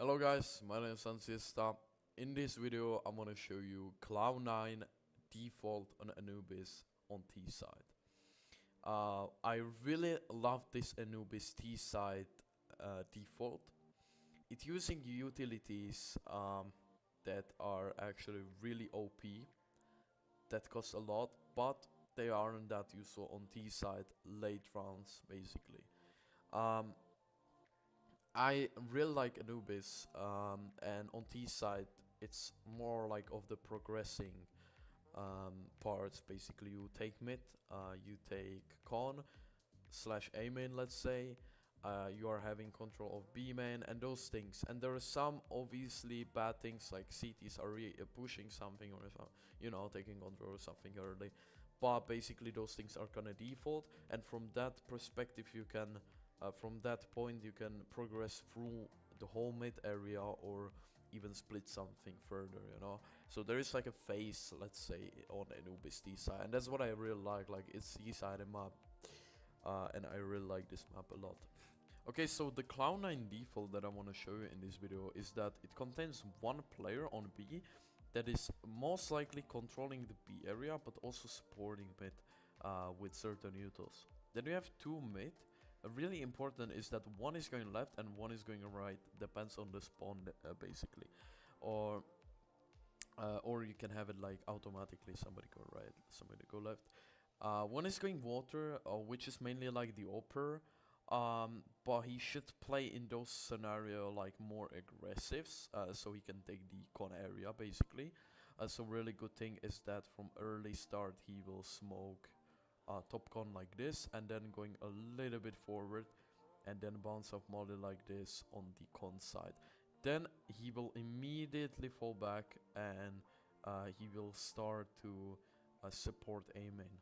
Hello guys, my name is Ansista. In this video I'm gonna show you Cloud9 default on Anubis on T side. I really love this Anubis T side default. It's using utilities that are actually really OP, that cost a lot, but they aren't that useful on T side late rounds basically. I really like Anubis, and on T side, it's more like of the progressing parts. Basically, you take mid, you take con slash A main, let's say. You are having control of B main and those things. And there are some obviously bad things like CTs are pushing something or taking control of something early. But basically, those things are gonna default, and from that perspective, you can. From that point you can progress through the whole mid area or even split something further, so there is like a phase, let's say, on Anubis T side, and that's what I really like it's T side map, and I really like this map a lot. Okay, so the Cloud9 default that I want to show you in this video is that it contains one player on B that is most likely controlling the B area but also supporting mid with certain utils. Then we have two mid. Really important is that one is going left and one is going right, depends on the spawn basically, or you can have it like automatically somebody go right, somebody go left. One is going water, which is mainly like the Oper, but he should play in those scenario like more aggressives, so he can take the con area basically. So really good thing is that from early start he will smoke top con like this, and then going a little bit forward and then bounce off molly like this on the con side. Then he will immediately fall back and he will start to support A main.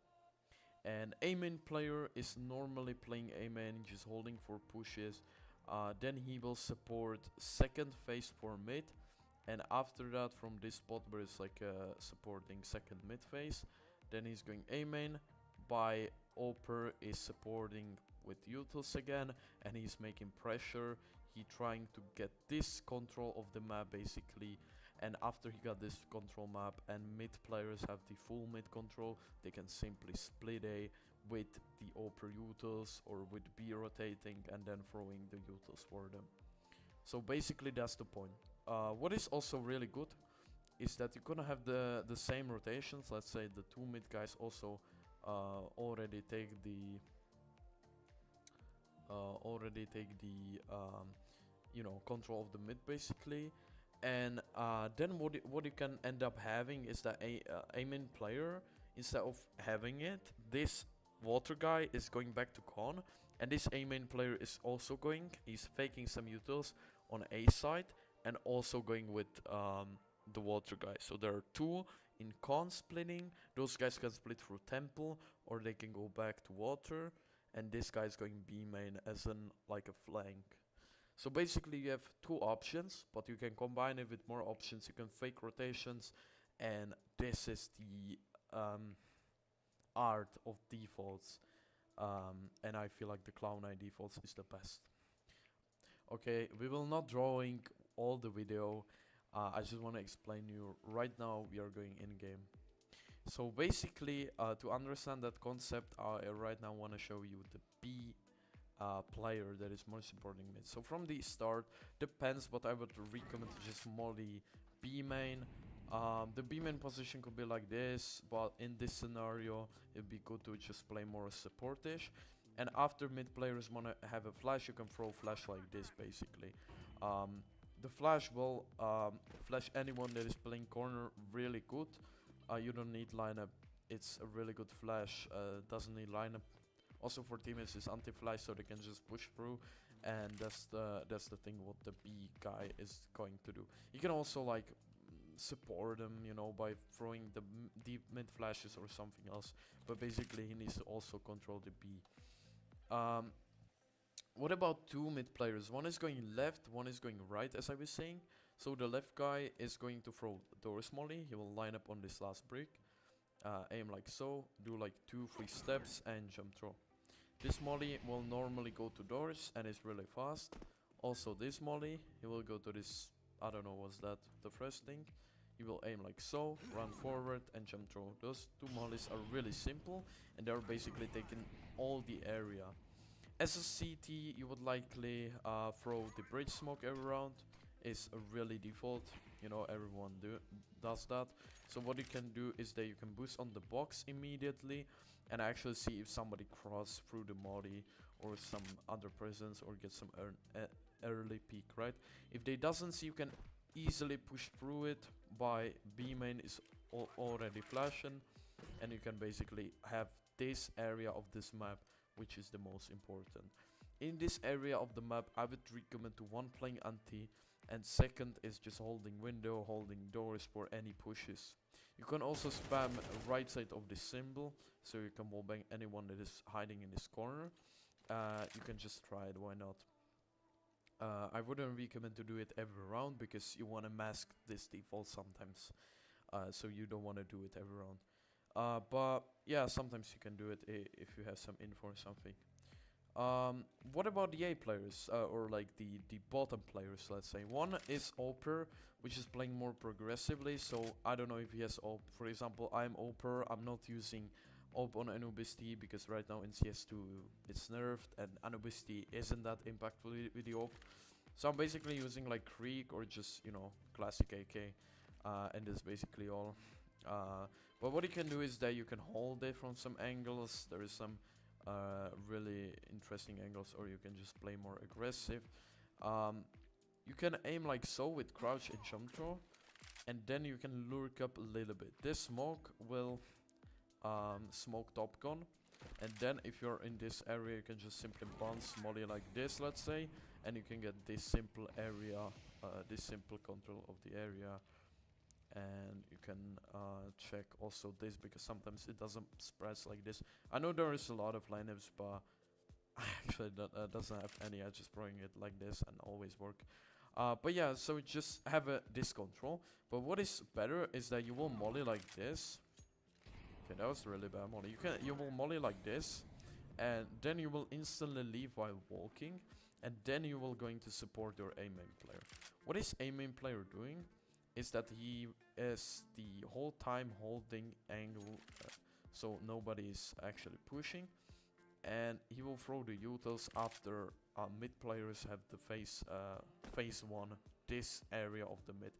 And A main player is normally playing A main, just holding for pushes. Then he will support second phase for mid, and after that from this spot where it's like supporting second mid phase, then he's going A main. By Oper is supporting with utils again, and he's making pressure. He trying to get this control of the map basically, and after he got this control map and mid players have the full mid control, they can simply split A with the Oper utils or with B rotating and then throwing the utils for them. So basically that's the point. What is also really good is that you're gonna have the same rotations. Let's say the two mid guys also already take the control of the mid basically, and then what you can end up having is that a main player, instead of having it, this water guy is going back to con, and this A main player is also he's faking some utils on A side and also going with the water guy. So there are two in con splitting. Those guys can split through temple or they can go back to water, and this guy is going B main as an like a flank. So basically you have two options, but you can combine it with more options. You can fake rotations, and this is the art of defaults, and I feel like the Cloud9 defaults is the best. Okay, we will not drawing all the video. I just want to explain you right now. We are going in game. So basically, to understand that concept, I right now want to show you the B player that is more supporting mid. So from the start, depends, but I would recommend to just molly B main. The B main position could be like this, but in this scenario, it'd be good to just play more supportish. And after mid players want to have a flash, you can throw flash like this basically. The flash will flash anyone that is playing corner really good. You don't need lineup. It's a really good flash. Doesn't need lineup. Also for teammates is anti-flash, so they can just push through, and that's the thing what the B guy is going to do. You can also like support him, by throwing the deep mid flashes or something else. But basically he needs to also control the B. What about two mid players? One is going left, one is going right, as I was saying. So the left guy is going to throw doors molly. He will line up on this last brick, aim like so, do like 2-3 steps and jump throw. This molly will normally go to doors and is really fast. Also this molly, he will go to this, I don't know what's that, the first thing. He will aim like so, run forward and jump throw. Those two mollies are really simple and they're basically taking all the area. As a CT, you would likely throw the bridge smoke around. It's a really default, you know, everyone does that. So what you can do is that you can boost on the box immediately and actually see if somebody cross through the molly or some other presence or get some early peek, right? If they doesn't see, you can easily push through it by B main is already flashing, and you can basically have this area of this map, which is the most important. In this area of the map, I would recommend to one playing anti, and second is just holding window, holding doors for any pushes. You can also spam right side of the symbol, so you can wallbang anyone that is hiding in this corner. You can just try it, why not? I wouldn't recommend to do it every round because you want to mask this default sometimes. So you don't want to do it every round. But yeah, sometimes you can do it if you have some info or something. What about the A players, or like the bottom players, let's say. One is Oper, which is playing more progressively, so I don't know if he has Op. For example, I'm Oper, I'm not using Op on Anubis T because right now in CS2 it's nerfed and Anubis T isn't that impactful with the Op. So I'm basically using like Creek or just, you know, classic AK, and that's basically all. But what you can do is that you can hold it from some angles. There is some really interesting angles, or you can just play more aggressive. You can aim like so with crouch and jump throw, and then you can lurk up a little bit. This smoke will smoke top gun, and then if you're in this area you can just simply bounce molly like this, let's say, and you can get this simple area, this simple control of the area. And you can check also this because sometimes it doesn't spread like this. I know there is a lot of lineups, but I actually doesn't have any. I just throwing it like this and always work. But yeah, so just have this control. But what is better is that you will molly like this. Okay, that was really bad molly. You will molly like this, and then you will instantly leave while walking, and then you will going to support your A main player. What is A main player doing? Is that he is the whole time holding angle, so nobody is actually pushing, and he will throw the utils after mid players have the phase one, this area of the mid.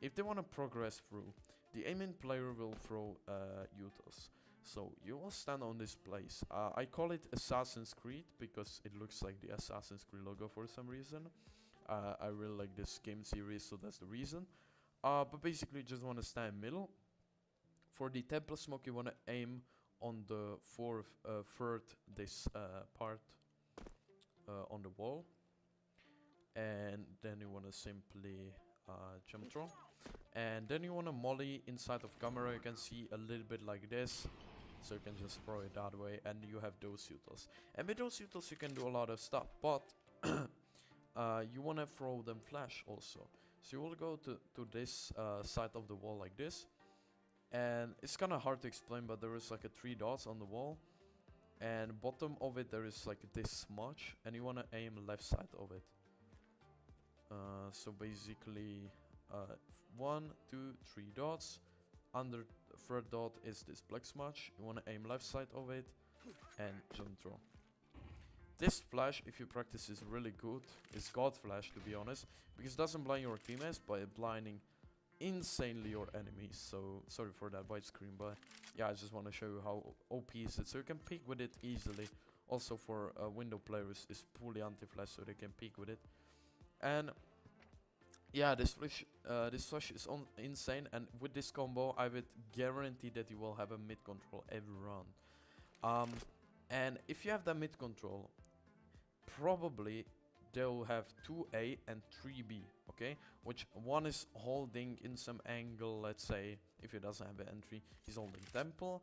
If they want to progress through, the aiming player will throw utils. So you will stand on this place. I call it Assassin's Creed because it looks like the Assassin's Creed logo for some reason. I really like this game series, so that's the reason. But basically you just want to stand middle. For the temple smoke you want to aim on the third this part on the wall, and then you want to simply jump throw, and then you want to molly inside of camera. You can see a little bit like this, so you can just throw it that way, and you have those utils, and with those utils you can do a lot of stuff, but you want to throw them flash also. So you will go to this side of the wall like this, and it's kind of hard to explain, but there is like a 3 dots on the wall, and bottom of it there is like this much, and you want to aim left side of it. So basically 1, 2, 3 dots. Under the third dot is this black smudge. You want to aim left side of it and jump throw. This flash, if you practice, is really good. It's God flash, to be honest, because it doesn't blind your teammates by blinding insanely your enemies. So sorry for that white screen, but yeah, I just want to show you how OP is it. So you can peek with it easily. Also for window players, is fully anti-flash, so they can peek with it. And yeah, this flash is insane, and with this combo I would guarantee that you will have a mid control every round. And if you have that mid control, probably they'll have 2A and 3B, okay? Which one is holding in some angle, let's say, if he doesn't have an entry, he's holding temple,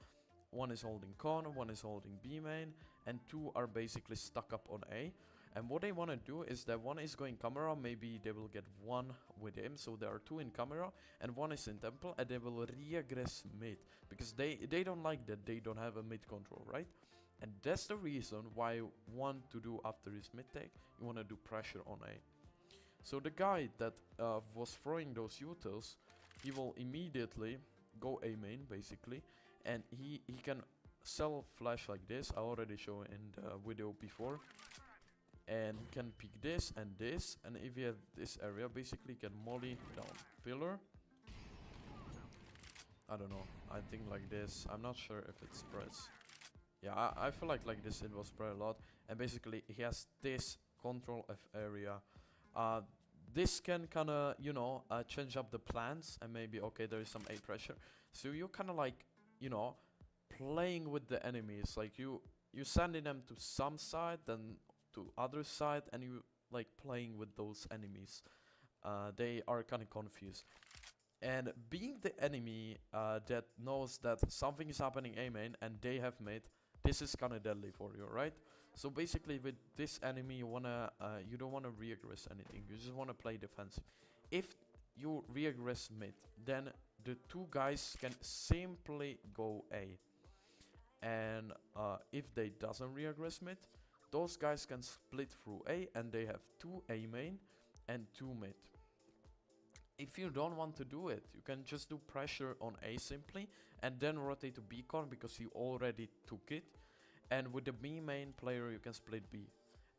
one is holding corner, one is holding B main, and 2 are basically stuck up on A. And what they want to do is that one is going camera, maybe they will get 1 with him, so there are 2 in camera, and 1 is in temple, and they will re-aggress mid, because they don't like that they don't have a mid control, right? And that's the reason why you want to do after his mid take, you want to do pressure on A. So the guy that was throwing those utils, he will immediately go A main basically, and he can sell flash like this. I already showed in the video before, and can pick this, and if you have this area, basically can molly down pillar. I don't know, I think like this. I'm not sure if it spreads. Yeah, I feel like this it will spread a lot. And basically he has this control F area. This can kinda, you know, change up the plans, and maybe, okay, there is some A pressure. So you kinda like, you know, playing with the enemies. Like you sending them to some side, then to other side, and you like playing with those enemies. They are kinda confused. And being the enemy that knows that something is happening A main and they have mid, this is kinda deadly for you, right? So basically with this enemy you don't wanna re-aggress anything, you just wanna play defensive. If you re-aggress mid, then the two guys can simply go A. And if they doesn't re-aggress mid, those guys can split through A, and they have 2 A main and 2 mid. If you don't want to do it, you can just do pressure on A simply, and then rotate to B con because you already took it. And with the B main player you can split B.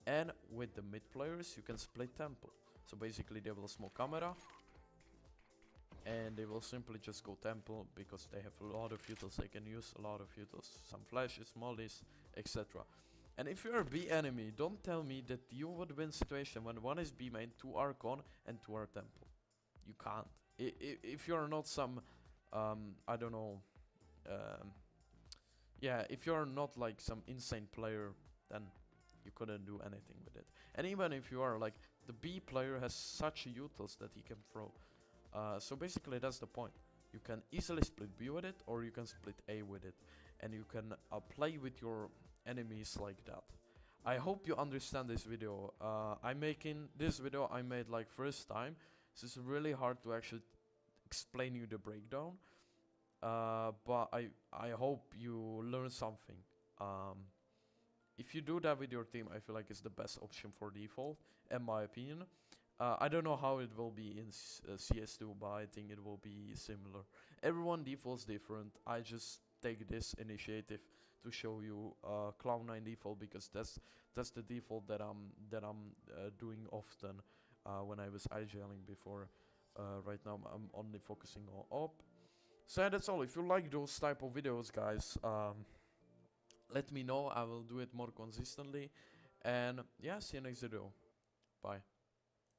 And with the mid players you can split temple. So basically they will smoke camera, and they will simply just go temple because they have a lot of utils. They can use a lot of utils, some flashes, mollies, etc. And if you're a B enemy, don't tell me that you would win situation when one is B main, 2 are con, and 2 are temple. You can't. If you're not some, I don't know, yeah, if you're not like some insane player, then you couldn't do anything with it. And even if you are, like, the B player has such utils that he can throw. So basically that's the point. You can easily split B with it, or you can split A with it. And you can play with your enemies like that. I hope you understand this video. I'm making this video I made like first time. So it's really hard to actually explain you the breakdown. But I hope you learn something. If you do that with your team, I feel like it's the best option for default, in my opinion. I don't know how it will be in CS2, but I think it will be similar. Everyone defaults different. I just take this initiative to show you Cloud9 default, because that's the default that I'm doing often when I was IGLing before. Right now I'm only focusing on op. So yeah, that's all. If you like those type of videos, guys, let me know. I will do it more consistently. And yeah, see you next video. Bye.